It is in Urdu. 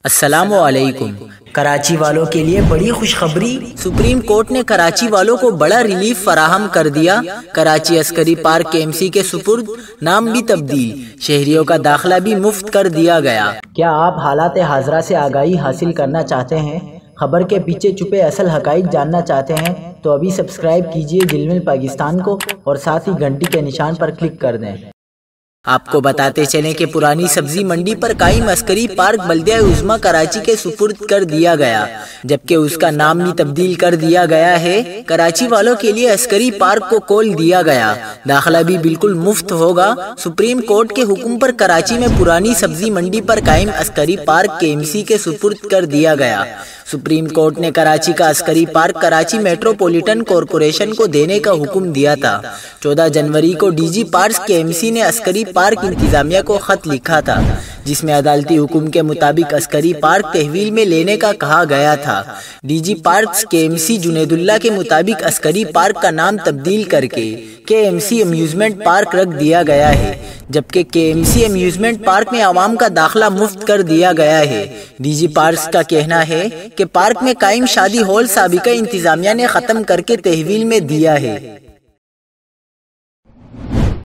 السلام علیکم۔ کراچی والوں کے لیے بڑی خوشخبری، سپریم کورٹ نے کراچی والوں کو بڑا ریلیف فراہم کر دیا۔ کراچی عسکری پارک KMC کے سپرد، نام بھی تبدیل، شہریوں کا داخلہ بھی مفت کر دیا گیا۔ کیا آپ حالات حاضرہ سے آگاہی حاصل کرنا چاہتے ہیں؟ خبر کے پیچھے چھپے اصل حقائق جاننا چاہتے ہیں تو ابھی سبسکرائب کیجئے دل مل پاکستان کو اور ساتھ ہی گھنٹی کے نشان پر کلک کر دیں۔ آپ کو بتاتے چلیں کہ پرانی سبزی منڈی پر قائم عسکری پارک بلدیہ عظمیٰ کراچی کے سپرد کر دیا گیا، جبکہ اس کا نام بھی تبدیل کر دیا گیا ہے۔ کراچی والوں کے لیے عسکری پارک کو کھول دیا گیا، داخلہ بھی بالکل مفت ہوگا۔ سپریم کورٹ کے حکم پر کراچی میں پرانی سبزی منڈی پر قائم عسکری پارک KMC کے سپرد کر دیا گیا۔ سپریم کورٹ نے کراچی کا عسکری پارک کراچی میٹروپولیٹن کارپوریشن کو دینے کا حکم دیا تھا۔ 14 جنوری کو DG پارکس KMC نے عسکری پارک انتظامیہ کو خط لکھا تھا، جس میں عدالتی حکم کے مطابق عسکری پارک تحویل میں لینے کا کہا گیا تھا۔ DG پارکس KMC جنید اللہ کے مطابق عسکری پارک کا نام تبدیل کر کے KMC امیوزمنٹ پارک رکھ دیا گیا ہے، جبکہ KMC امیوزمنٹ پارک میں عوام کا داخلہ مفت کر دیا گیا ہے۔ DG پارکس کا کہنا ہے کہ پارک میں قائم شادی ہال سابقہ انتظامیہ نے ختم کر کے تحویل میں دیا ہے۔